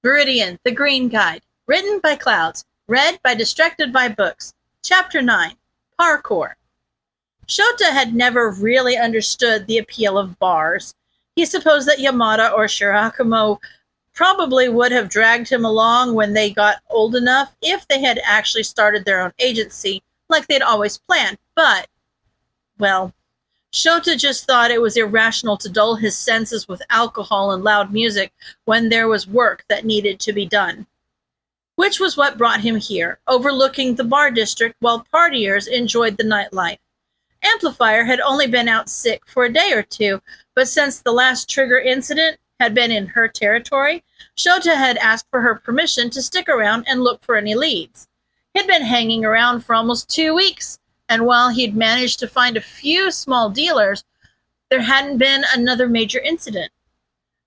Viridian, the Green Guide. Written by Clouds. Read by Distracted by Books. Chapter 9. Parkour. Shota had never really understood the appeal of bars. He supposed that Yamada or Shirakumo probably would have dragged him along when they got old enough if they had actually started their own agency like they'd always planned. But, well, Shota just thought it was irrational to dull his senses with alcohol and loud music when there was work that needed to be done. Which was what brought him here, overlooking the bar district while partiers enjoyed the nightlife. Amplifier had only been out sick for a day or two, but since the last trigger incident had been in her territory, Shota had asked for her permission to stick around and look for any leads. He'd been hanging around for almost 2 weeks, and while he'd managed to find a few small dealers, there hadn't been another major incident.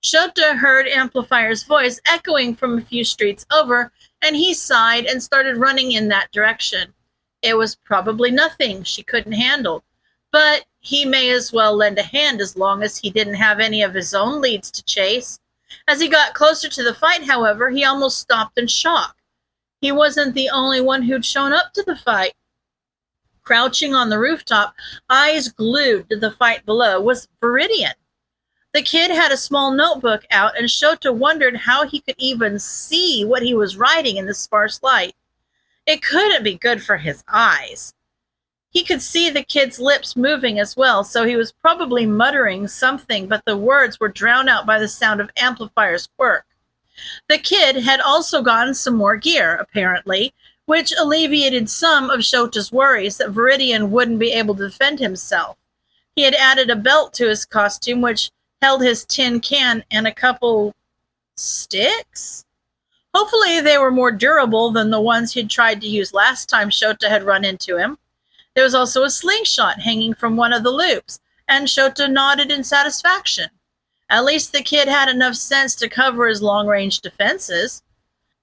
Shota heard Amplifier's voice echoing from a few streets over, and he sighed and started running in that direction. It was probably nothing she couldn't handle, but he may as well lend a hand as long as he didn't have any of his own leads to chase. As he got closer to the fight, however, he almost stopped in shock. He wasn't the only one who'd shown up to the fight. Crouching on the rooftop, eyes glued to the fight below, was Viridian. The kid had a small notebook out, and Shota wondered how he could even see what he was writing in the sparse light. It couldn't be good for his eyes. He could see the kid's lips moving as well, so he was probably muttering something, but the words were drowned out by the sound of Amplifier's quirk. The kid had also gotten some more gear, apparently, which alleviated some of Shota's worries that Viridian wouldn't be able to defend himself. He had added a belt to his costume, which held his tin can and a couple sticks? Hopefully they were more durable than the ones he'd tried to use last time Shota had run into him. There was also a slingshot hanging from one of the loops, and Shota nodded in satisfaction. At least the kid had enough sense to cover his long-range defenses.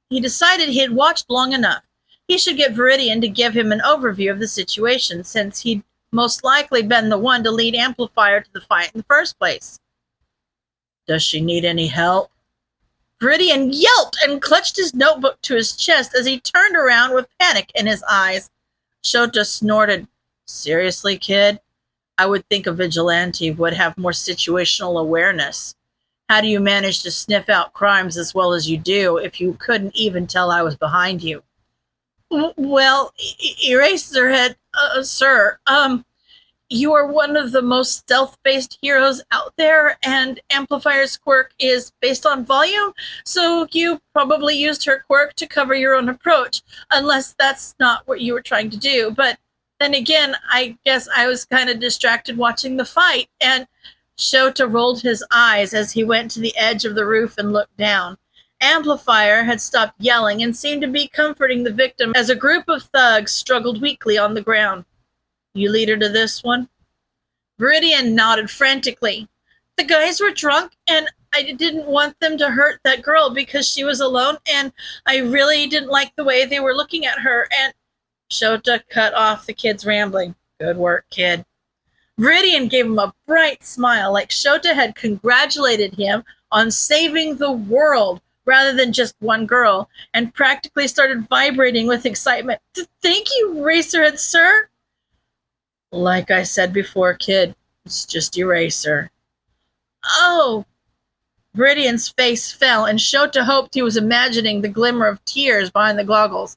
He decided he had watched long enough. He should get Viridian to give him an overview of the situation, since he'd most likely been the one to lead Amplifier to the fight in the first place. Does she need any help? Viridian yelped and clutched his notebook to his chest as he turned around with panic in his eyes. Shota snorted. Seriously, kid? I would think a vigilante would have more situational awareness. How do you manage to sniff out crimes as well as you do if you couldn't even tell I was behind you? Well, Eraserhead, sir, you are one of the most stealth-based heroes out there, and Amplifier's quirk is based on volume, so you probably used her quirk to cover your own approach, unless that's not what you were trying to do. But then again, I guess I was kind of distracted watching the fight, and Shota rolled his eyes as he went to the edge of the roof and looked down. Amplifier had stopped yelling and seemed to be comforting the victim as a group of thugs struggled weakly on the ground. You lead her to this one? Viridian nodded frantically. The guys were drunk, and I didn't want them to hurt that girl because she was alone, and I really didn't like the way they were looking at her, and Shota cut off the kid's rambling. Good work, kid. Viridian gave him a bright smile, like Shota had congratulated him on saving the world rather than just one girl, and practically started vibrating with excitement. Thank you, Racerhead, sir. Like I said before, kid, it's just Eraser. Oh! Viridian's face fell, and Shota hoped he was imagining the glimmer of tears behind the goggles.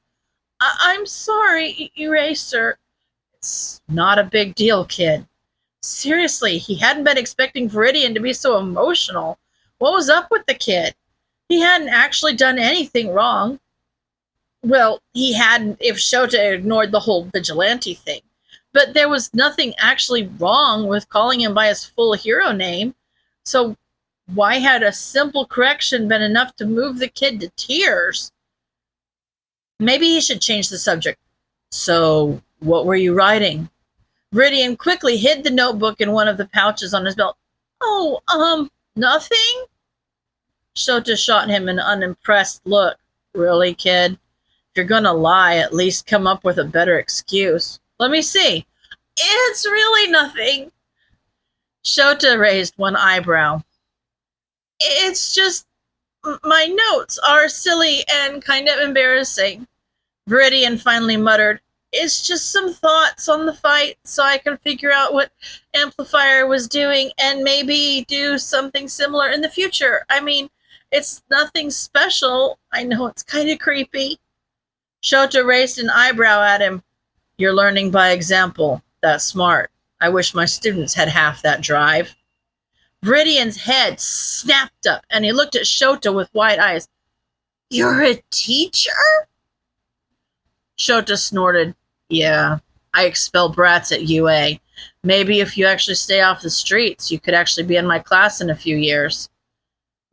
I'm sorry, Eraser. It's not a big deal, kid. Seriously, he hadn't been expecting Viridian to be so emotional. What was up with the kid? He hadn't actually done anything wrong. Well, he hadn't if Shota ignored the whole vigilante thing. But there was nothing actually wrong with calling him by his full hero name. So why had a simple correction been enough to move the kid to tears? Maybe he should change the subject. So, what were you writing? Viridian quickly hid the notebook in one of the pouches on his belt. Oh, nothing? Shota shot him an unimpressed look. Really, kid? If you're gonna lie, at least come up with a better excuse. Let me see. It's really nothing. Shota raised one eyebrow. It's just My notes are silly and kind of embarrassing. Viridian finally muttered, "It's just some thoughts on the fight so I can figure out what Amplifier was doing and maybe do something similar in the future. I mean, it's nothing special. I know it's kind of creepy." Shota raised an eyebrow at him. "You're learning by example. That's smart. I wish my students had half that drive." Viridian's head snapped up and he looked at Shota with wide eyes. "You're a teacher?" Shota snorted. "Yeah, I expel brats at UA. Maybe if you actually stay off the streets, you could actually be in my class in a few years."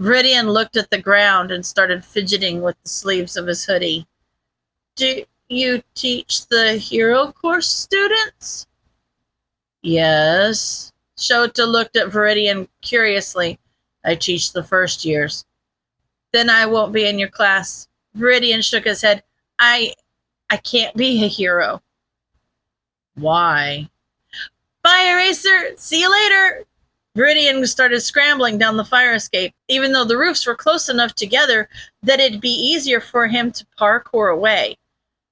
Viridian looked at the ground and started fidgeting with the sleeves of his hoodie. "Do you teach the hero course students?" "Yes." Shota looked at Viridian curiously. "I teach the first years." "Then I won't be in your class." Viridian shook his head. I can't be a hero." "Why?" "Bye, Eraser. See you later." Viridian started scrambling down the fire escape, even though the roofs were close enough together that it'd be easier for him to parkour away.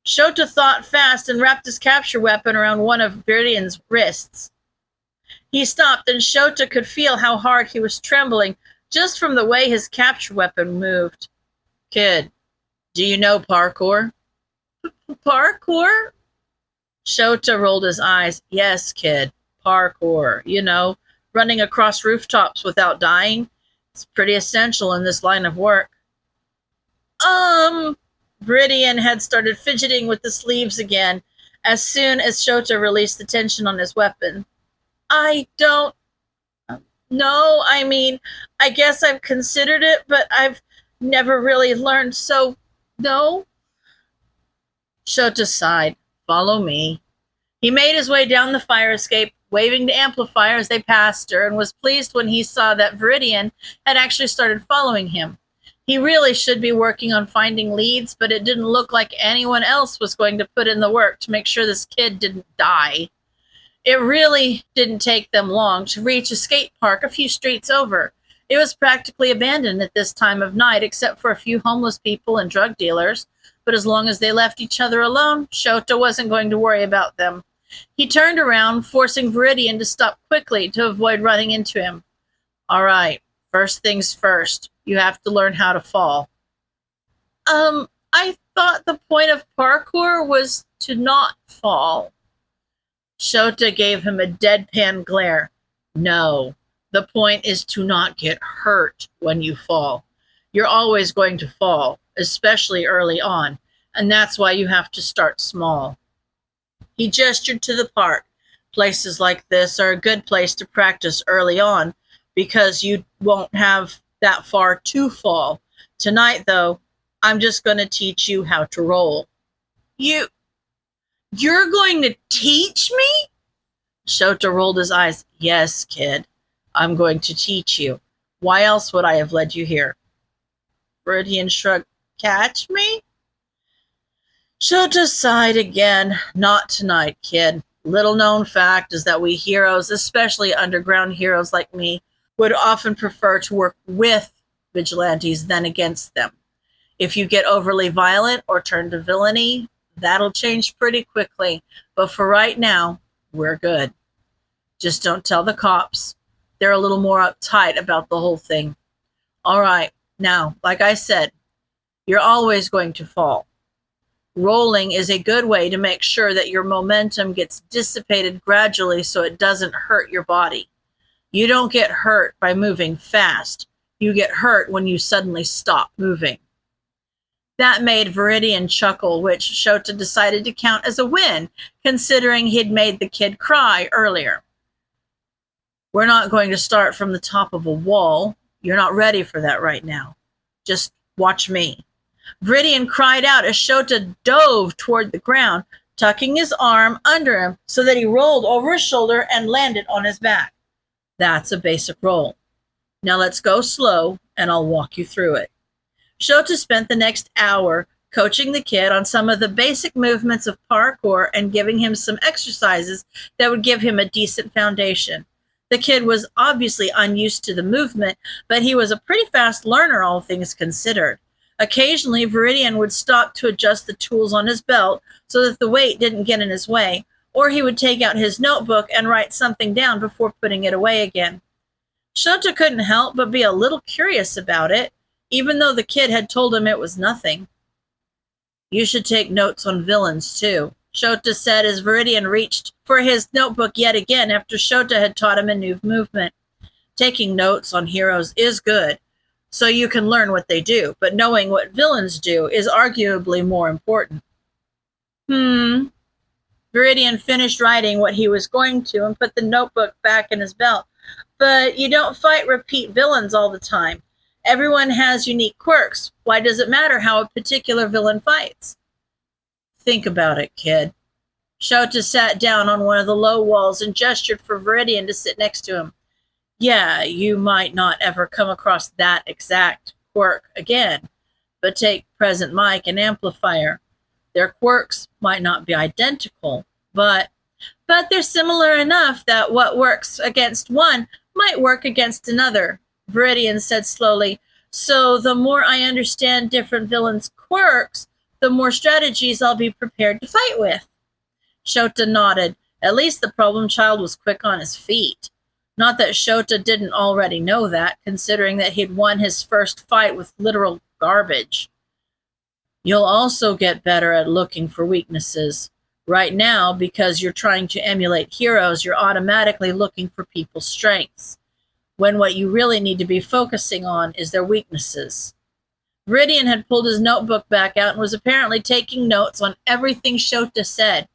Shota thought fast and wrapped his capture weapon around one of Viridian's wrists. He stopped, and Shota could feel how hard he was trembling just from the way his capture weapon moved. "Kid, do you know parkour?" "Parkour?" Shota rolled his eyes. "Yes, kid. Parkour. You know, running across rooftops without dying. It's pretty essential in this line of work." Viridian had started fidgeting with the sleeves again as soon as Shota released the tension on his weapon. "I don't know. I mean, I guess I've considered it, but I've never really learned, so no." Shota sighed. "Follow me." He made his way down the fire escape, waving to Amplifier as they passed her, and was pleased when he saw that Viridian had actually started following him. He really should be working on finding leads, but it didn't look like anyone else was going to put in the work to make sure this kid didn't die. It really didn't take them long to reach a skate park a few streets over. It was practically abandoned at this time of night, except for a few homeless people and drug dealers. But as long as they left each other alone, Shota wasn't going to worry about them. He turned around, forcing Viridian to stop quickly to avoid running into him. "All right, first things first. You have to learn how to fall." I thought the point of parkour was to not fall." Shota gave him a deadpan glare. "No, the point is to not get hurt when you fall. You're always going to fall, especially early on, and that's why you have to start small." He gestured to the park. "Places like this are a good place to practice early on because you won't have that far to fall. Tonight, though, I'm just going to teach you how to roll." You're going to teach me?" Shota rolled his eyes. "Yes, kid. I'm going to teach you. Why else would I have led you here?" Viridian shrugged. "Catch me?" Shota sighed again. "Not tonight, kid. Little known fact is that we heroes, especially underground heroes like me, would often prefer to work with vigilantes than against them. If you get overly violent or turn to villainy, that'll change pretty quickly. But for right now, we're good. Just don't tell the cops. They're a little more uptight about the whole thing. All right, now, like I said, you're always going to fall. Rolling is a good way to make sure that your momentum gets dissipated gradually so it doesn't hurt your body. You don't get hurt by moving fast. You get hurt when you suddenly stop moving." That made Viridian chuckle, which Shota decided to count as a win, considering he'd made the kid cry earlier. "We're not going to start from the top of a wall. You're not ready for that right now. Just watch me." Viridian cried out as Shota dove toward the ground, tucking his arm under him so that he rolled over his shoulder and landed on his back. That's a basic roll. Now let's go slow, and I'll walk you through it. Shota spent the next hour coaching the kid on some of the basic movements of parkour and giving him some exercises that would give him a decent foundation. The kid was obviously unused to the movement, but he was a pretty fast learner, all things considered. Occasionally, Viridian would stop to adjust the tools on his belt so that the weight didn't get in his way, or he would take out his notebook and write something down before putting it away again. Shota couldn't help but be a little curious about it, even though the kid had told him it was nothing. "You should take notes on villains, too," Shota said as Viridian reached for his notebook yet again after Shota had taught him a new movement. "Taking notes on heroes is good, so you can learn what they do, but knowing what villains do is arguably more important." Viridian finished writing what he was going to and put the notebook back in his belt. "But you don't fight repeat villains all the time. Everyone has unique quirks. Why does it matter how a particular villain fights?" "Think about it, kid." Shota sat down on one of the low walls and gestured for Viridian to sit next to him. "Yeah, you might not ever come across that exact quirk again, but take Present Mic and Amplifier. Their quirks might not be identical, but they're similar enough that what works against one might work against another," Viridian said slowly. "So the more I understand different villains' quirks, the more strategies I'll be prepared to fight with." Shota nodded. At least the problem child was quick on his feet. Not that Shota didn't already know that, considering that he'd won his first fight with literal garbage. "You'll also get better at looking for weaknesses. Right now, because you're trying to emulate heroes, you're automatically looking for people's strengths, when what you really need to be focusing on is their weaknesses." Viridian had pulled his notebook back out and was apparently taking notes on everything Shota said.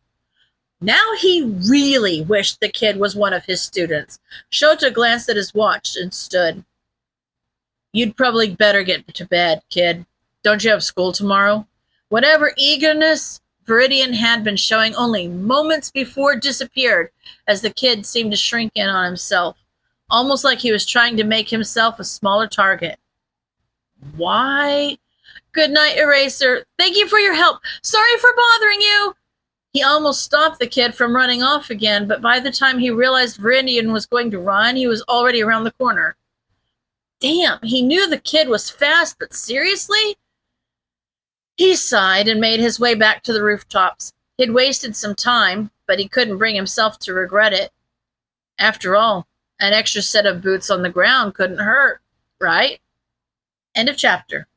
Now he really wished the kid was one of his students. Shota glanced at his watch and stood. "You'd probably better get to bed, kid. Don't you have school tomorrow?" Whatever eagerness Viridian had been showing only moments before disappeared as the kid seemed to shrink in on himself, almost like he was trying to make himself a smaller target. "Why? Good night, Eraser. Thank you for your help. Sorry for bothering you." He almost stopped the kid from running off again, but by the time he realized Viridian was going to run, he was already around the corner. Damn, he knew the kid was fast, but seriously? He sighed and made his way back to the rooftops. He'd wasted some time, but he couldn't bring himself to regret it. After all, an extra set of boots on the ground couldn't hurt, right? End of chapter.